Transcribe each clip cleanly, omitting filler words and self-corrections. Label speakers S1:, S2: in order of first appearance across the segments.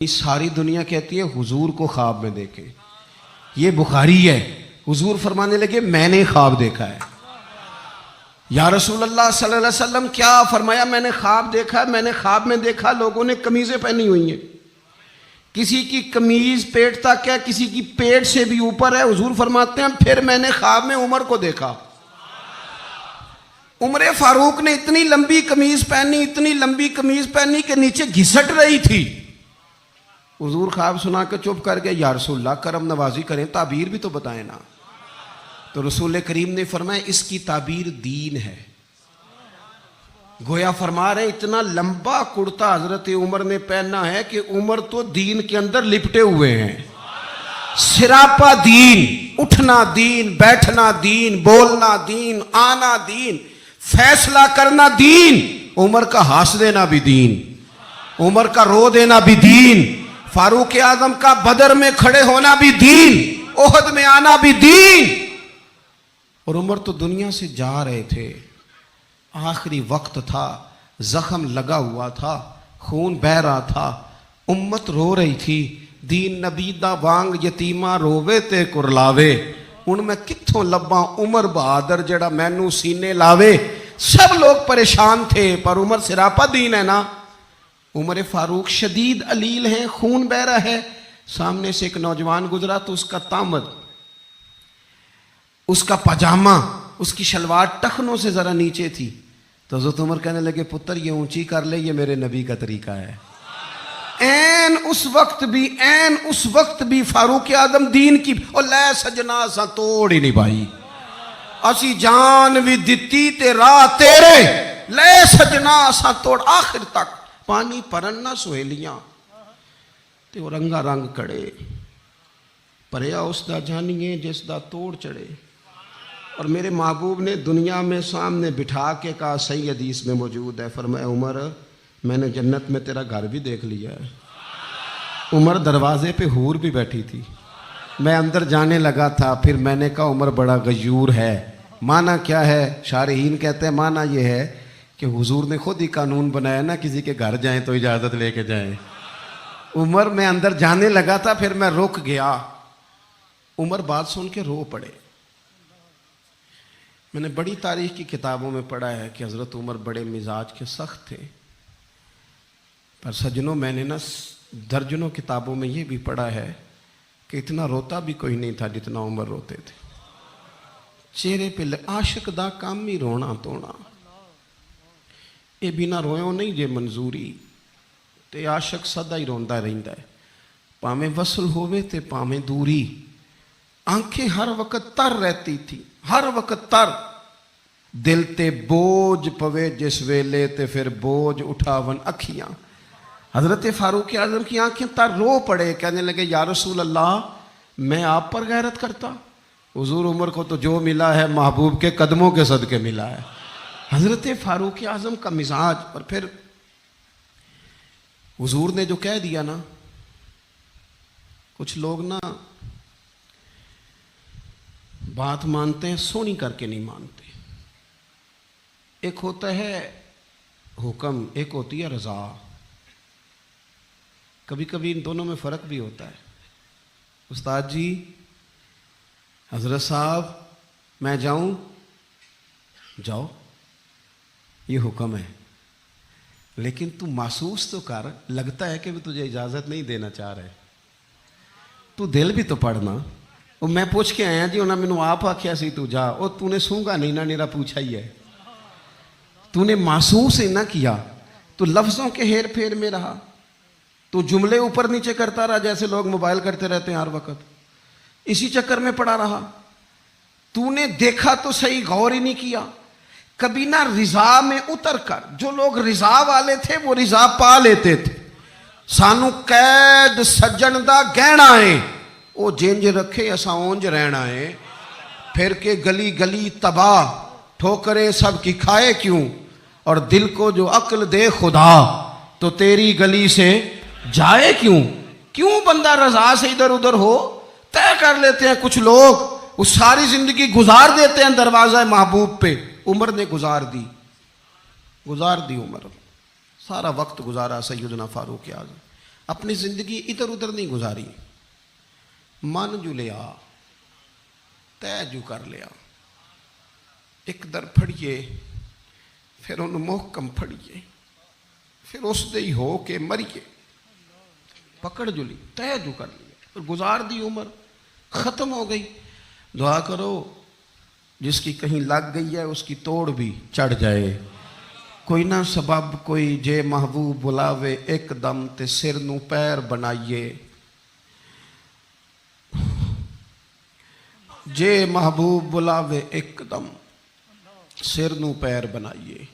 S1: ساری دنیا کہتی ہے حضور کو خواب میں دیکھے. یہ بخاری ہے. حضور فرمانے لگے میں نے خواب دیکھا ہے. یا رسول اللہ صلی اللہ علیہ وسلم کیا فرمایا؟ میں نے خواب دیکھا ہے. میں نے خواب میں دیکھا لوگوں نے قمیضیں پہنی ہوئی ہیں, کسی کی قمیض پیٹ تک ہے, کسی کی پیٹ سے بھی اوپر ہے. حضور فرماتے ہیں پھر میں نے خواب میں عمر کو دیکھا. عمر فاروق نے اتنی لمبی قمیض پہنی, اتنی لمبی قمیض پہنی کہ نیچے گھسٹ رہی تھی. حضور خواب سنا کے چپ کر گئے. یا رسول اللہ کرم نوازی کریں, تعبیر بھی تو بتائیں نا. تو رسول کریم نے فرمایا اس کی تعبیر دین ہے. گویا فرما رہے اتنا لمبا کرتا حضرت عمر نے پہنا ہے کہ عمر تو دین کے اندر لپٹے ہوئے ہیں. سراپا دین, اٹھنا دین, بیٹھنا دین, بولنا دین, آنا دین, فیصلہ کرنا دین. عمر کا ہنس دینا بھی دین, عمر کا رو دینا بھی دین, فاروق اعظم کا بدر میں کھڑے ہونا بھی دین, احد میں آنا بھی دین. اور عمر تو دنیا سے جا رہے تھے, آخری وقت تھا, زخم لگا ہوا تھا, خون بہہ رہا تھا, امت رو رہی تھی. دین نبی دا وانگ یتیمہ رووے تے کرلاوے, ان میں کتھوں لباں عمر بہادر جڑا مینوں سینے لاوے. سب لوگ پریشان تھے پر عمر سراپا دین ہے نا. عمر فاروق شدید علیل ہیں, خون بہہ رہا ہے. سامنے سے ایک نوجوان گزرا تو اس کا تامد, اس کا پاجامہ, اس کی شلوار ٹخنوں سے ذرا نیچے تھی. تو حضرت عمر کہنے لگے پتر یہ اونچی کر لے, یہ میرے نبی کا طریقہ ہے. این اس وقت بھی فاروق اعظم دین کی اور لے سجنا سا توڑ ہی نہیں بھائی, اسی جان بھی دتی تے راہ تیرے, لے سجنا سا توڑ. آخر تک پانی پرن نہ سہیلیاں تے وہ رنگا رنگ کڑے, پریا اس دا جانیے جس دا توڑ چڑھے. اور میرے محبوب نے دنیا میں سامنے بٹھا کے کہا, صحیح حدیث میں موجود ہے, فرمایا عمر میں نے جنت میں تیرا گھر بھی دیکھ لیا ہے. عمر دروازے پہ حور بھی بیٹھی تھی, میں اندر جانے لگا تھا, پھر میں نے کہا عمر بڑا غیور ہے. معنی کیا ہے؟ شارحین کہتے ہیں معنی یہ ہے کہ حضور نے خود ہی قانون بنایا نا, کسی کے گھر جائیں تو اجازت لے کے جائیں. عمر میں اندر جانے لگا تھا, پھر میں رک گیا. عمر بات سن کے رو پڑے. میں نے بڑی تاریخ کی کتابوں میں پڑھا ہے کہ حضرت عمر بڑے مزاج کے سخت تھے, پر سجنوں میں نے نا درجنوں کتابوں میں یہ بھی پڑھا ہے کہ اتنا روتا بھی کوئی نہیں تھا جتنا عمر روتے تھے. چہرے پہ عاشق دا کام ہی رونا تونا, یہ بنا رویوں نہیں جے منظوری, تے عاشق سدا ہی روندا رہندا ہے, پاویں وصل ہووے تے پاویں دوری. آنکھیں ہر وقت تر رہتی تھی, ہر وقت تر. دل تے بوجھ پوے جس ویلے تے پھر بوجھ اٹھاون اکھیاں. حضرت فاروق اعظم کی آنکھیں تر رو پڑے, کہنے لگے یا رسول اللہ میں آپ پر غیرت کرتا. حضور عمر کو تو جو ملا ہے محبوب کے قدموں کے صدقے ملا ہے. حضرت فاروق اعظم کا مزاج. اور پھر حضور نے جو کہہ دیا نا, کچھ لوگ نا بات مانتے ہیں سونی کر کے نہیں مانتے. ایک ہوتا ہے حکم, ایک ہوتی ہے رضا. کبھی کبھی ان دونوں میں فرق بھی ہوتا ہے. استاد جی, حضرت صاحب میں جاؤں, جاؤ یہ حکم ہے, لیکن تو محسوس تو کر, لگتا ہے کہ وہ تجھے اجازت نہیں دینا چاہ رہے, تو دل بھی تو پڑھنا. وہ میں پوچھ کے آیا جی, انہوں نے مینوں آپ آکھیا سی تو جا, اور تو نے سونگا نہیں نا, میرا پوچھا ہی ہے. تو نے محسوس ہی نہ کیا, تو لفظوں کے ہیر پھیر میں رہا, تو جملے اوپر نیچے کرتا رہا جیسے لوگ موبائل کرتے رہتے ہیں ہر وقت, اسی چکر میں پڑا رہا. تو نے دیکھا تو صحیح, غور ہی نہیں کیا. کبھی نہ رضا میں اتر کر, جو لوگ رضا والے تھے وہ رضا پا لیتے تھے. سانو قید سجن دا گہنا ہے, وہ جنج رکھے اساں اونج رہنا ہے. پھر کے گلی گلی تباہ, ٹھوکریں سب کی کھائے کیوں, اور دل کو جو عقل دے خدا, تو تیری گلی سے جائے کیوں. کیوں بندہ رضا سے ادھر ادھر ہو, طے کر لیتے ہیں کچھ لوگ, وہ ساری زندگی گزار دیتے ہیں دروازہ محبوب پہ. عمر نے گزار دی عمر, سارا وقت گزارا سیدنا فاروق اعظم. اپنی زندگی ادھر ادھر نہیں گزاری، من جو لیا، طے جو کر لیا، ایک در پھڑیے پھر انہوں محکم پھڑیے، پھر اس دے ہی ہو کے مریے، پکڑ جو لی، طے جو کر لیا، پھر گزار دی عمر، ختم ہو گئی۔ دعا کرو جس کی کہیں لگ گئی ہے اس کی توڑ بھی چڑھ جائے، کوئی نہ سبب کوئی جے محبوب بلاوے ایک دم تے سر نو پیر بنائیے، جے محبوب بلاوے ایک دم سر نو پیر بنائیے،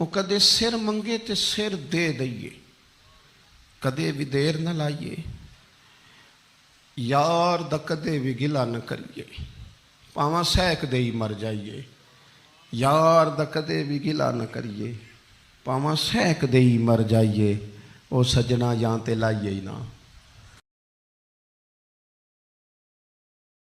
S1: وہ کدے سر منگے تے سر دے دئیے، کدے بھی دیر نہ لائیے، یار دا کدے بھی گلا نہ کریے، پاواں سیک دے ہی مر جائیے، یار دا کدے بھی گلا نہ کریے، پاواں سیک دے ہی مر جائیے، او سجنا یہاں تے لائیے ہی نہ۔